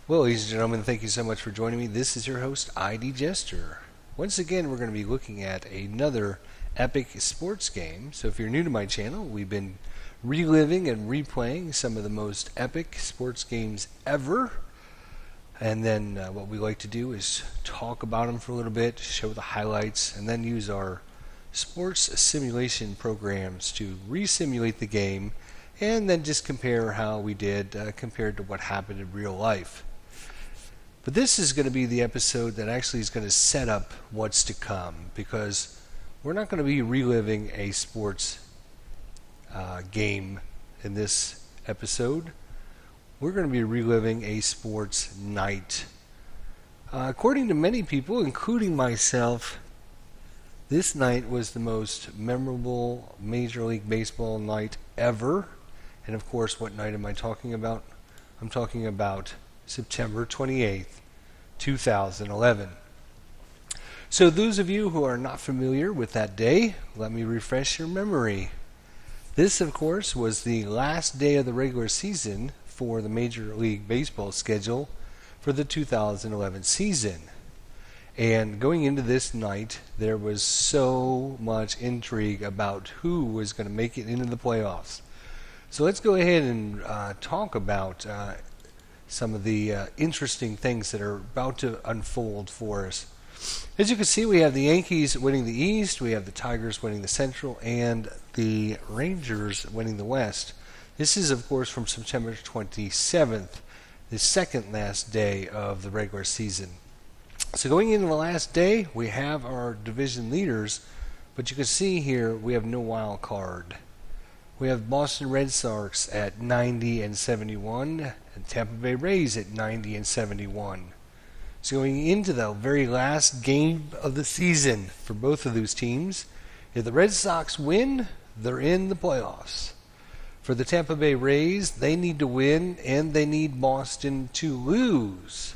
Well, ladies and gentlemen, thank you so much for joining me. This is your host, ID Jester. Once again, we're going to be looking at another epic sports game. So if you're new to my channel, we've been reliving and replaying some of the most epic sports games ever. And then what we like to do is talk about them for a little bit, show the highlights, and then use our sports simulation programs to re-simulate the game and then just compare how we did compared to what happened in real life. But this is going to be the episode that actually is going to set up what's to come, because we're not going to be reliving a sports game in this episode. We're going to be reliving a sports night. According to many people, including myself, this night was the most memorable Major League Baseball night ever. And of course, what night am I talking about? I'm talking about September 28th, 2011. So those of you who are not familiar with that day, let me refresh your memory. This, of course, was the last day of the regular season for the Major League Baseball schedule for the 2011 season. And going into this night, there was so much intrigue about who was going to make it into the playoffs. So let's go ahead and talk about some of the interesting things that are about to unfold for us. As you can see, we have the Yankees winning the East, we have the Tigers winning the Central, and the Rangers winning the West. This is, of course, from September 27th, the second last day of the regular season. So going into the last day, we have our division leaders, but you can see here we have no wild card. We have Boston Red Sox at 90 and 71, and Tampa Bay Rays at 90 and 71. So going into the very last game of the season for both of those teams, if the Red Sox win, they're in the playoffs. For the Tampa Bay Rays, they need to win, and they need Boston to lose.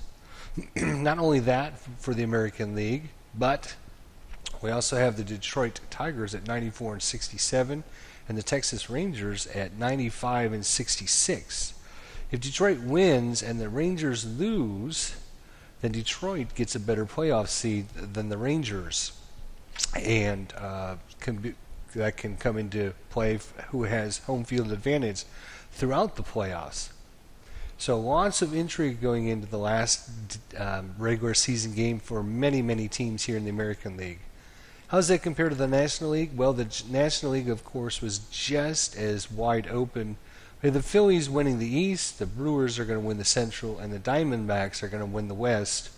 Not only that for the American League, but we also have the Detroit Tigers at 94 and 67, and the Texas Rangers at 95 and 66. If Detroit wins and the Rangers lose, then Detroit gets a better playoff seed than the Rangers, and that can come into play who has home field advantage throughout the playoffs. So lots of intrigue going into the last regular season game for many, many teams here in the American League. How does that compare to the National League? Well, the National League, of course, was just as wide open. We have the Phillies winning the East, the Brewers are going to win the Central, and the Diamondbacks are going to win the West.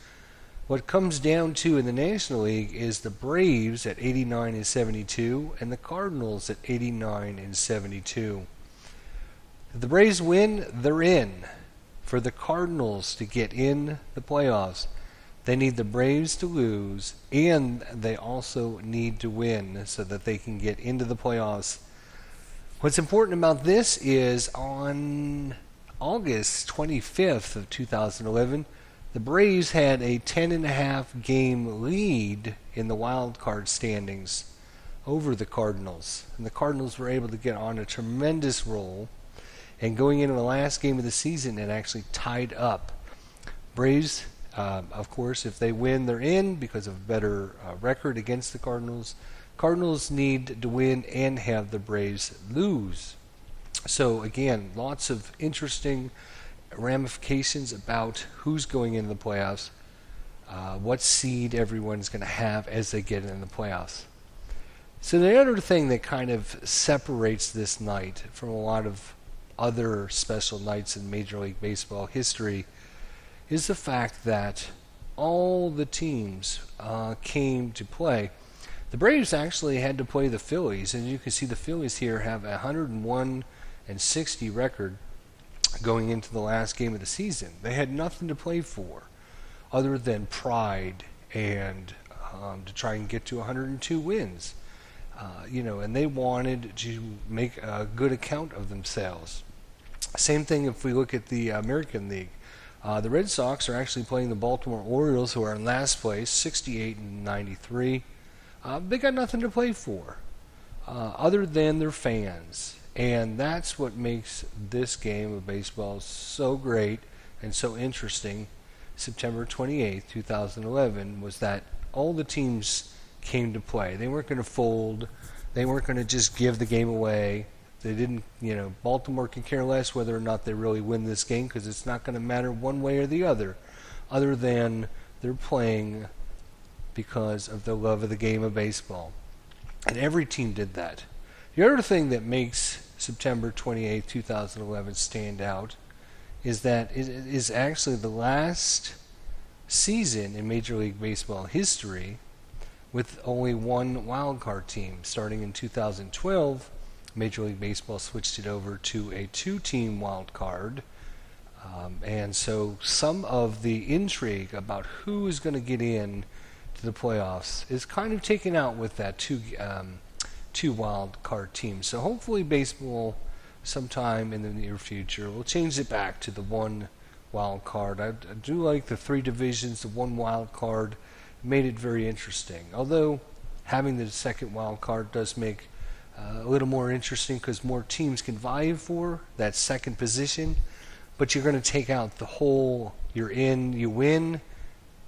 What comes down to in the National League is the Braves at 89 and 72, and the Cardinals at 89 and 72. If the Braves win, they're in. For the Cardinals to get in the playoffs, they need the Braves to lose, and they also need to win so that they can get into the playoffs. What's important about this is on August 25th of 2011, the Braves had a 10.5 game lead in the wild card standings over the Cardinals. And the Cardinals were able to get on a tremendous roll, and going into the last game of the season, it actually tied up. Braves, of course, if they win, they're in because of a better record against the Cardinals. Cardinals need to win and have the Braves lose. So again, lots of interesting ramifications about who's going into the playoffs, what seed everyone's going to have as they get into the playoffs. So the other thing that kind of separates this night from a lot of other special nights in Major League Baseball history is the fact that all the teams came to play. The Braves actually had to play the Phillies, and you can see the Phillies here have a 101 and 60 record going into the last game of the season. They had nothing to play for other than pride and to try and get to 102 wins. And they wanted to make a good account of themselves. Same thing if we look at the American League. The Red Sox are actually playing the Baltimore Orioles, who are in last place, 68 and 93. They got nothing to play for other than their fans. And that's what makes this game of baseball so great, and so interesting, September 28th, 2011, was that all the teams came to play. They weren't going to fold. They weren't going to just give the game away. They didn't, Baltimore could care less whether or not they really win this game because it's not going to matter one way or the other than they're playing because of the love of the game of baseball. And every team did that. The other thing that makes September 28, 2011 stand out is that it is actually the last season in Major League Baseball history with only one wild card team. Starting in 2012, Major League Baseball switched it over to a two-team wild card. And so some of the intrigue about who is going to get in to the playoffs is kind of taken out with that two wild card teams. So hopefully baseball sometime in the near future will change it back to the one wild card. I do like the three divisions, the one wild card made it very interesting. Although having the second wild card does make a little more interesting because more teams can vie for that second position. But you're going to take out the whole, you're in, you win.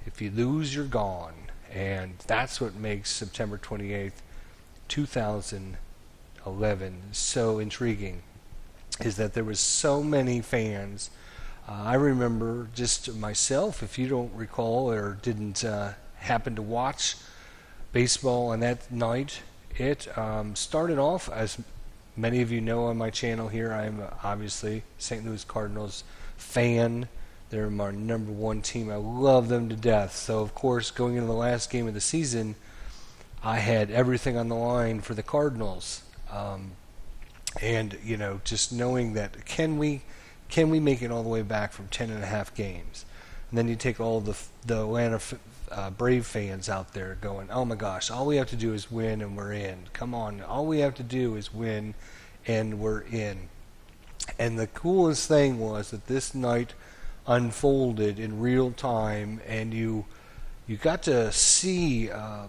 If you lose, you're gone. And that's what makes September 28th, 2011 so intriguing, is that there was so many fans. I remember just myself, if you don't recall or didn't happen to watch baseball on that night, it started off, as many of you know on my channel here, I'm obviously St. Louis Cardinals fan. They're my number one team. I love them to death. So, of course, going into the last game of the season, I had everything on the line for the Cardinals. And, just knowing that can we make it all the way back from 10.5 games? And then you take all the Atlanta Brave fans out there going, oh my gosh, all we have to do is win and we're in. Come on, all we have to do is win and we're in. And the coolest thing was that this night unfolded in real time, and you got to see a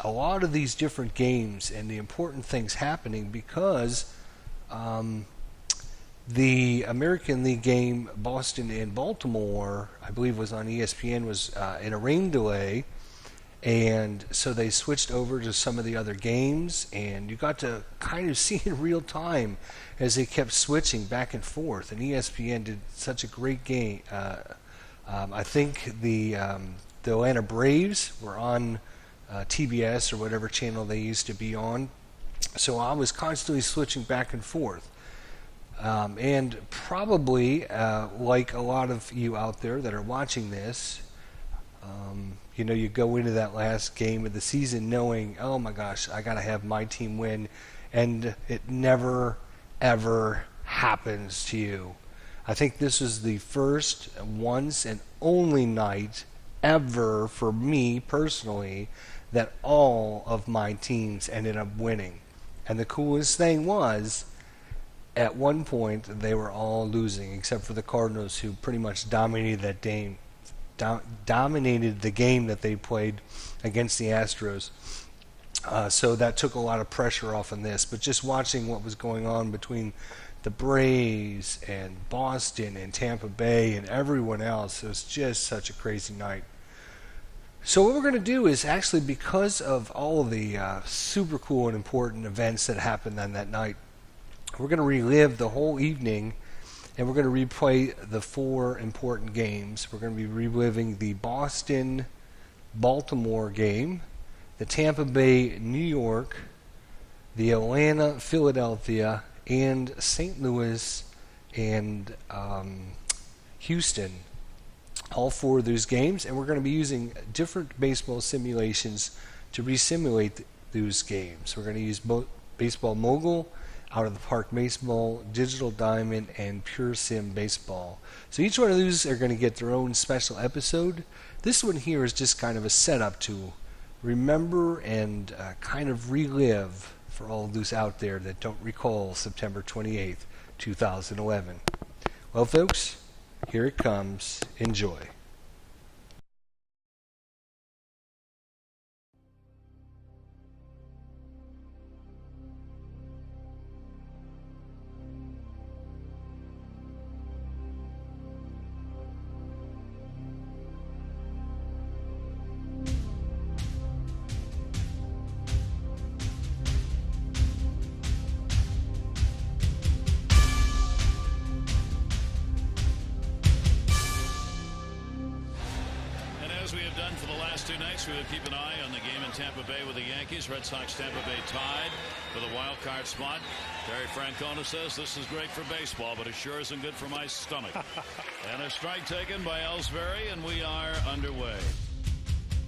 lot of these different games and the important things happening because the American League game, Boston and Baltimore, I believe was on ESPN, was in a rain delay, and so they switched over to some of the other games, and you got to kind of see in real time as they kept switching back and forth, and ESPN did such a great game. I think the Atlanta Braves were on TBS or whatever channel they used to be on, so I was constantly switching back and forth. And probably, like a lot of you out there that are watching this, you go into that last game of the season knowing, oh my gosh, I got to have my team win, and it never, ever happens to you. I think this is the first, once, and only night ever for me personally that all of my teams ended up winning. And the coolest thing was, at one point, they were all losing, except for the Cardinals, who pretty much dominated that game, dominated the game that they played against the Astros. So that took a lot of pressure off on this. But just watching what was going on between the Braves and Boston and Tampa Bay and everyone else, it was just such a crazy night. So what we're going to do is actually, because of all of the super cool and important events that happened on that night, we're going to relive the whole evening, and we're going to replay the 4 important games. We're going to be reliving the Boston-Baltimore game, the Tampa Bay-New York, the Atlanta-Philadelphia, and St. Louis and Houston. All 4 of those games, and we're going to be using different baseball simulations to resimulate those games. We're going to use Baseball Mogul, Out of the Park Baseball, Digital Diamond, and Pure Sim Baseball. So each one of these are going to get their own special episode. This one here is just kind of a setup to remember and kind of relive for all of those out there that don't recall September 28th, 2011. Well, folks, here it comes. Enjoy. done for the last two nights. We will keep an eye on the game in Tampa Bay with the Yankees. Red Sox Tampa Bay tied for the wild card spot. Terry Francona says this is great for baseball, but it sure isn't good for my stomach. And a strike taken by Ellsbury, and we are underway.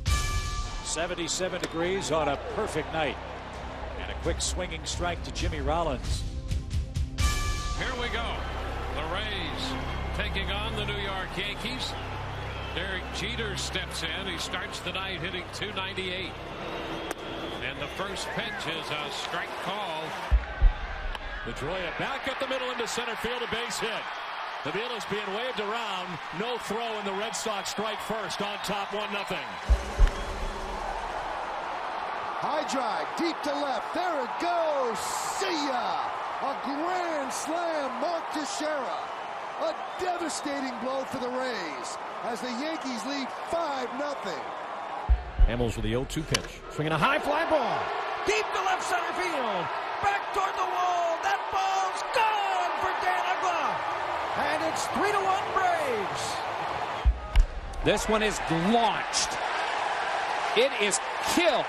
77 degrees on a perfect night. And a quick swinging strike to Jimmy Rollins. Here we go. The Rays taking on the New York Yankees. Derek Jeter steps in. He starts the night hitting .298. And the first pitch is a strike call. Pedroia back up the middle into center field, a base hit. The field is being waved around. No throw, and the Red Sox strike first on top 1-0. High drive, deep to left. There it goes. See ya! A grand slam, Mark Teixeira. A devastating blow for the Rays as the Yankees lead 5-0. Hamels with the 0-2 pitch. Swinging a high fly ball. Deep to left center field. Back toward the wall. That ball's gone for Dan Uggla. And it's 3-1 Braves. This one is launched. It is killed.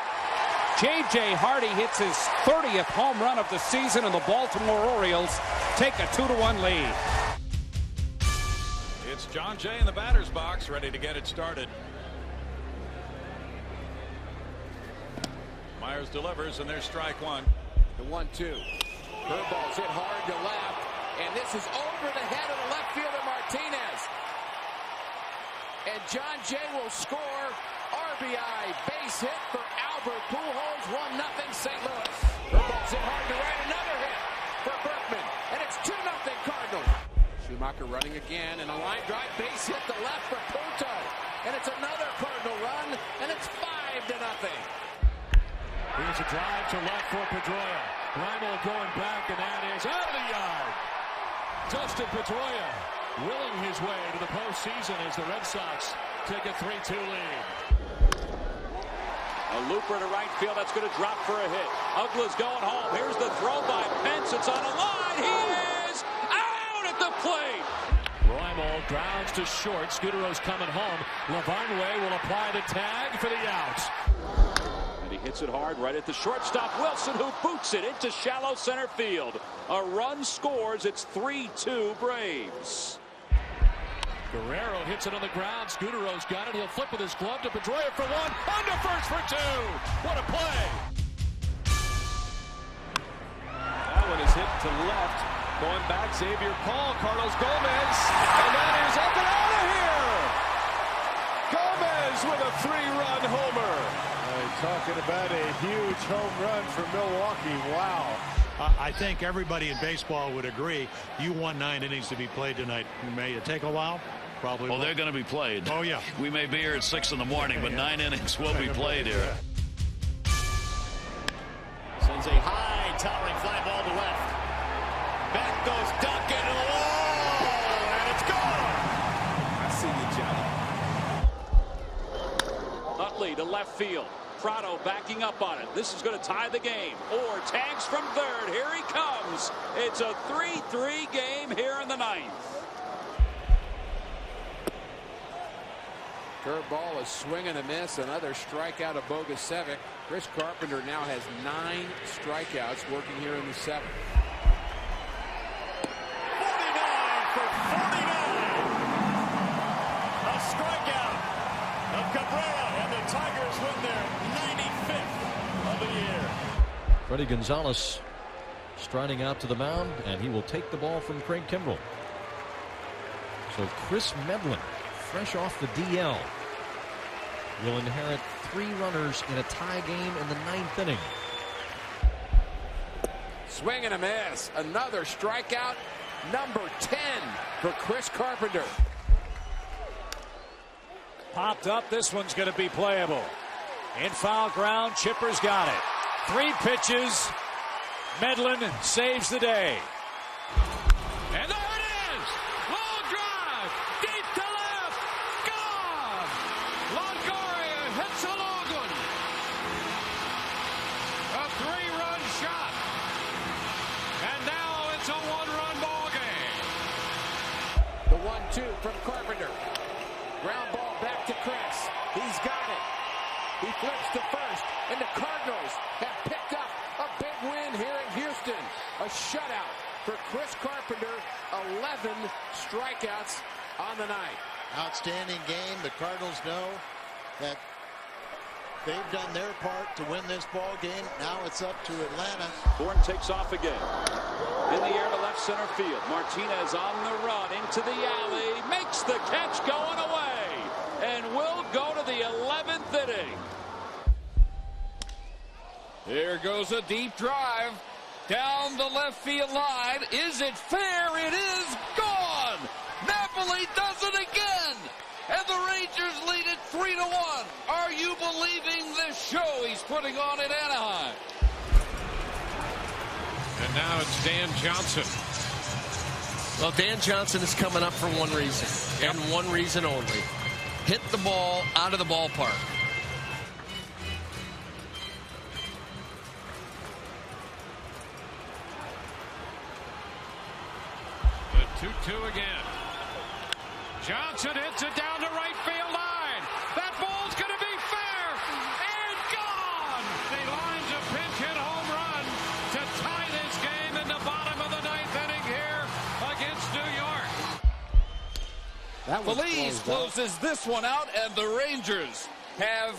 J.J. Hardy hits his 30th home run of the season, and the Baltimore Orioles take a 2-1 lead. It's John Jay in the batter's box, ready to get it started. Myers delivers, and there's strike one. The 1-2. Curveball's hit hard to left, and this is over the head of the left fielder Martinez. And John Jay will score. RBI base hit for Albert Pujols. 1-0 St. Louis. Curveball's hit hard to right. Another hit for Berkman, and it's 2-0 Cardinals. Schumacher running again, and a line drive base hit to left for Punto, and it's another Cardinal run, and it's 5-0. Here's a drive to left for Pedroia. Grimal going back, and that is out of the yard. Dustin Pedroia willing his way to the postseason as the Red Sox take a 3-2 lead. A looper to right field. That's going to drop for a hit. Uggla's going home. Here's the throw by Pence. It's on a line. He is out at the plate. Grimal grounds to short. Scudero's coming home. Lavarnway will apply the tag for the out. And he hits it hard right at the shortstop. Wilson, who boots it into shallow center field. A run scores. It's 3-2 Braves. Guerrero hits it on the ground. Scudero's got it. He'll flip with his glove to Pedroia for one. Under first for two. What a play. That one is hit to left. Going back, Xavier Paul, Carlos Gomez. And that is up and out of here. Gomez with a 3-run homer. Talking about a huge home run for Milwaukee. Wow. I think everybody in baseball would agree you want 9 innings to be played tonight. May it take a while? Probably. Well, they're going to be played. Oh, yeah. We may be here at 6 in the morning, but 9 innings will be played here. Sends a high, towering fly ball to left. Back goes Duncan to the wall, and it's gone. I see you, Johnny. Utley to left field. Prado backing up on it. This is going to tie the game. Or tags from third. Here he comes. It's a 3-3 game here in the 9th. Curveball, a swing and a miss. Another strikeout of Bogusevic. Chris Carpenter now has 9 strikeouts working here in the 7th. 49 for 49. A strikeout of Cabrera, and the Tigers win their 95th of the year. Freddie Gonzalez striding out to the mound, and he will take the ball from Craig Kimbrell. So Chris Medlin, fresh off the DL, will inherit 3 runners in a tie game in the 9th inning. Swing and a miss. Another strikeout, number 10 for Chris Carpenter. Popped up. This one's going to be playable. In foul ground, Chipper's got it. 3 pitches. Medlin saves the day. And there it is! Long drive! Deep to left! Gone! Longoria hits a long one. A 3-run shot. And now it's a 1-run ball game. The 1-2 from Carpenter. Ground ball back to Chris. He's got it. He flips to first, and the Cardinals have picked up a big win here in Houston. A shutout for Chris Carpenter, 11 strikeouts on the night. Outstanding game. The Cardinals know that they've done their part to win this ball game. Now it's up to Atlanta. Bourne takes off again. In the air to left center field. Martinez on the run into the alley. Makes the catch going away. And will go to the 11th inning. There goes a deep drive down the left field line. Is it fair? It is gone. Napoli does it again. And the Rangers lead it 3-1. Are you believing this show he's putting on in Anaheim? And now it's Dan Johnson. Well, Dan Johnson is coming up for one reason, and one reason only. Hit the ball out of the ballpark. The 2-2 again. Johnson hits it down the right field line. That ball's going to be fair and gone. He lines a pinch hit home run to tie this game in the bottom of the 9th inning here against New York. Feliz closes this one out, and the Rangers have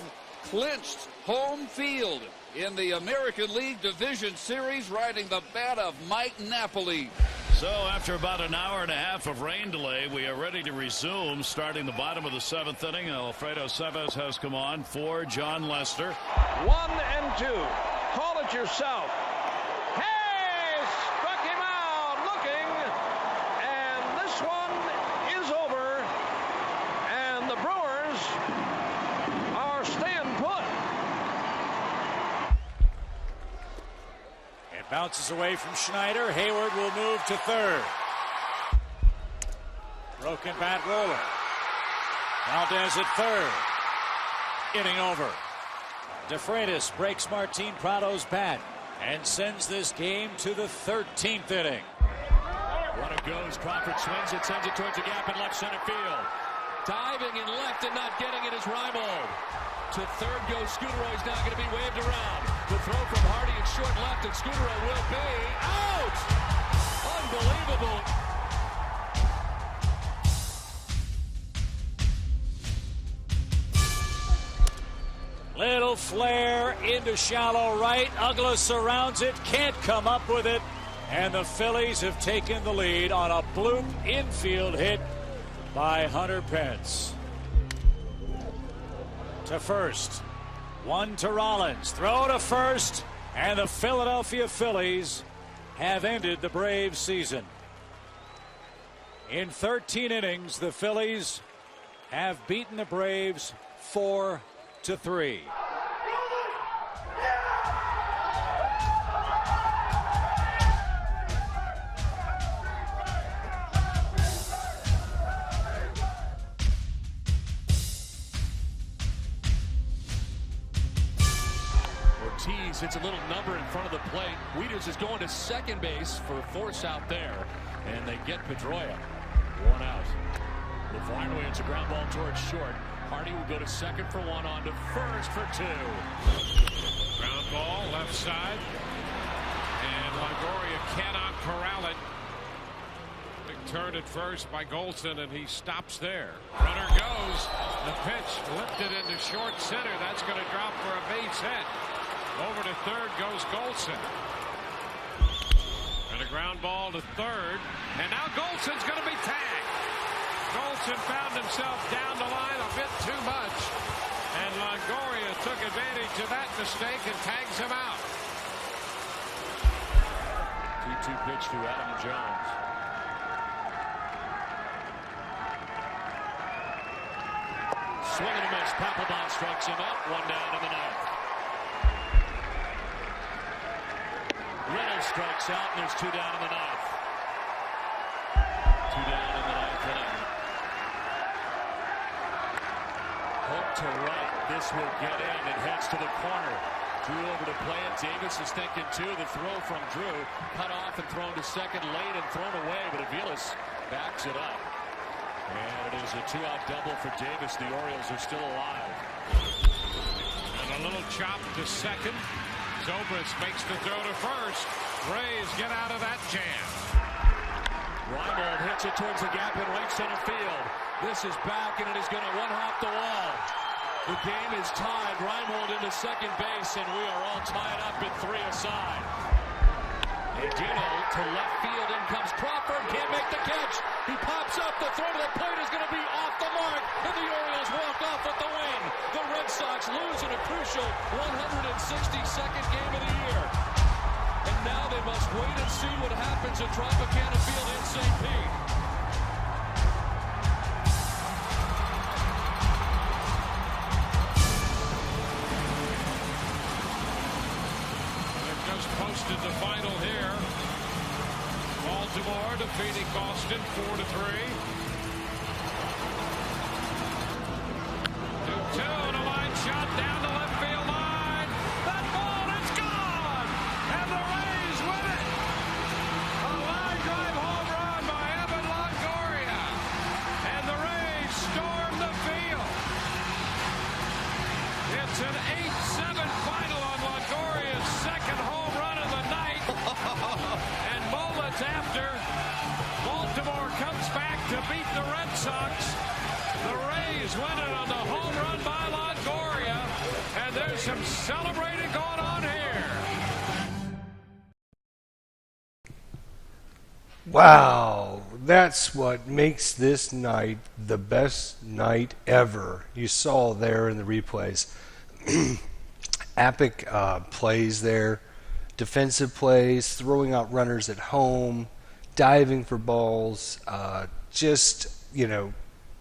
clinched home field in the American League Division Series, riding the bat of Mike Napoli. So after about an hour and a half of rain delay, we are ready to resume, starting the bottom of the 7th inning. Alfredo Ceves has come on for John Lester. 1 and 2. Call it yourself. Hey! Struck him out looking. And this one is over. And the Brewers are staying put. It bounces away from Schneider. Hayward will move to third. Broken bat roller. Valdez at third. Inning over. DeFreitas breaks Martin Prado's bat and sends this game to the 13th inning. Runner goes. Crawford swings it, sends it towards the gap in left center field. Diving in left and not getting it is Reimold. To third goes Scudero. He's now going to be waved around. The throw from Hardy in short left, and Scudero will be out! Unbelievable. Little flare into shallow right. Ugla surrounds it, can't come up with it. And the Phillies have taken the lead on a bloop infield hit by Hunter Pence. To first. One to Rollins. Throw to first. And the Philadelphia Phillies have ended the Braves season. In 13 innings, the Phillies have beaten the Braves 4-3. Ortiz hits a little number in front of the plate. Wieters is going to second base for force out there, and they get Pedroia. One out. LeVarnois hits a ground ball towards short. Hardy will go to second for one, on to first for two. Ground ball left side. And Longoria cannot corral it. Big turn at first by Golson, and he stops there. Runner goes. The pitch lifted into short center. That's going to drop for a base hit. Over to third goes Golson. And a ground ball to third. And now Golson's going to be tagged. Golson found himself down the line a bit too much. And Longoria took advantage of that mistake and tags him out. 2-2 pitch to Adam Jones. Swing and a miss. Papelbon strikes him out. One down in the ninth. Reynolds strikes out, and there's two down in the ninth. Two down in the ninth inning. Hook to right. This will get in. It heads to the corner. Drew over to play it. Davis is thinking two. The throw from Drew. Cut off and thrown to second late and thrown away, but Aviles backs it up. And it is a two-out double for Davis. The Orioles are still alive. And a little chop to second. Zobrist makes the throw to first. Rays get out of that jam. Reimold hits it towards the gap in right center field. This is back, and it is going to one-hop the wall. The game is tied. Reimold into second base, and we are all tied up at 3 aside. And Dino to left field. In comes Crawford. Can't make the catch. He pops up. The throw to the plate is going to be off the mark. And the Orioles walk off with the win. The Red Sox lose in a crucial 162nd game of the year. And now they must wait and see what happens at Tropicana Field in St. Pete. Posted the final here. Baltimore defeating Boston 4-3. 2-2 and a line shot down the left field line. That ball is gone, and the Rays win it. A line drive home run by Evan Longoria, and the Rays storm the field. It's an 8-7 final on Longoria's second home run of the night. And moments after, Baltimore comes back to beat the Red Sox. The Rays win it on the home run by Longoria. And there's some celebrating going on here. Wow, that's what makes this night the best night ever. You saw there in the replays. Epic plays there, defensive plays, throwing out runners at home, diving for balls, just,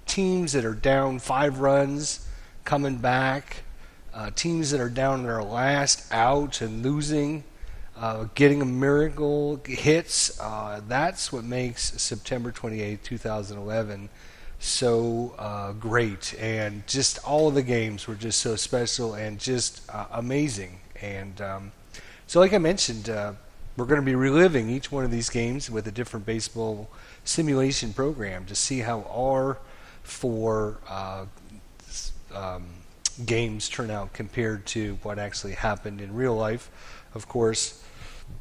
teams that are down 5 runs coming back, teams that are down their last out and losing, getting a miracle hits. That's what makes September 28, 2011 so great, and just all of the games were just so special and just amazing. And so like I mentioned, we're going to be reliving each one of these games with a different baseball simulation program to see how our 4 games turn out compared to what actually happened in real life, of course.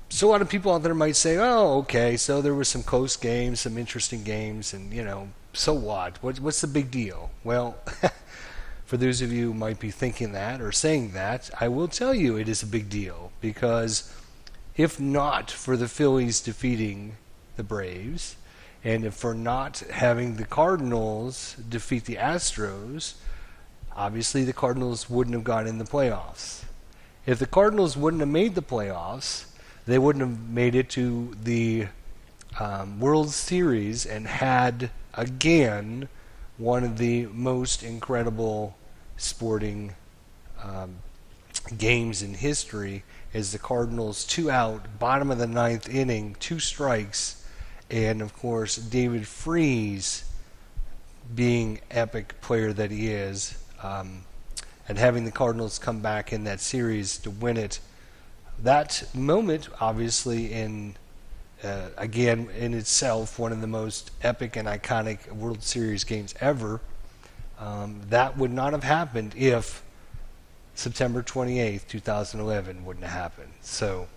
So a lot of people out there might say, oh, okay, so there was some close games, some interesting games, and, so what? What's the big deal? Well, for those of you who might be thinking that or saying that, I will tell you it is a big deal, because if not for the Phillies defeating the Braves, and if for not having the Cardinals defeat the Astros, obviously the Cardinals wouldn't have gotten in the playoffs. If the Cardinals wouldn't have made the playoffs, they wouldn't have made it to the World Series and had, again, one of the most incredible sporting games in history, as the Cardinals 2 out, bottom of the 9th inning, 2 strikes, and of course David Freese, being epic player that he is, and having the Cardinals come back in that series to win it. That moment, obviously, again, in itself, one of the most epic and iconic World Series games ever. That would not have happened if September 28th, 2011 wouldn't have happened. So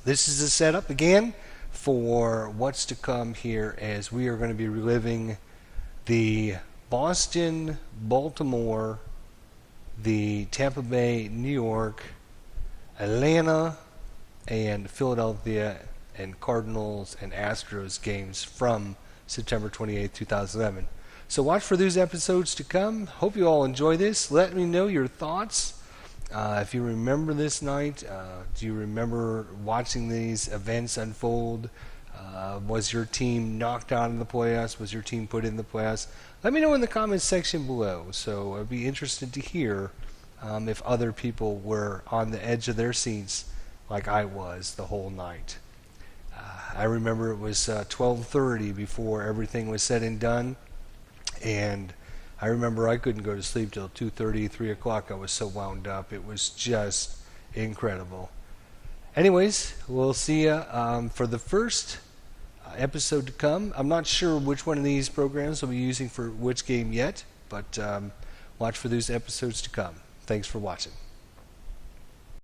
this is a setup, again, for what's to come here, as we are going to be reliving the Boston, Baltimore, the Tampa Bay, New York, Atlanta, and Philadelphia, and Cardinals and Astros games from September 28, 2011. So watch for those episodes to come. Hope you all enjoy this. Let me know your thoughts. If you remember this night, do you remember watching these events unfold? Was your team knocked out of the playoffs? Was your team put in the playoffs? Let me know in the comments section below. So I'd be interested to hear if other people were on the edge of their seats like I was the whole night. I remember it was 12:30 before everything was said and done, and I remember I couldn't go to sleep till 2:30, 3 o'clock. I was so wound up. It was just incredible. Anyways, we'll see you for the first episode to come. I'm not sure which one of these programs we'll be using for which game yet, but watch for those episodes to come. Thanks for watching.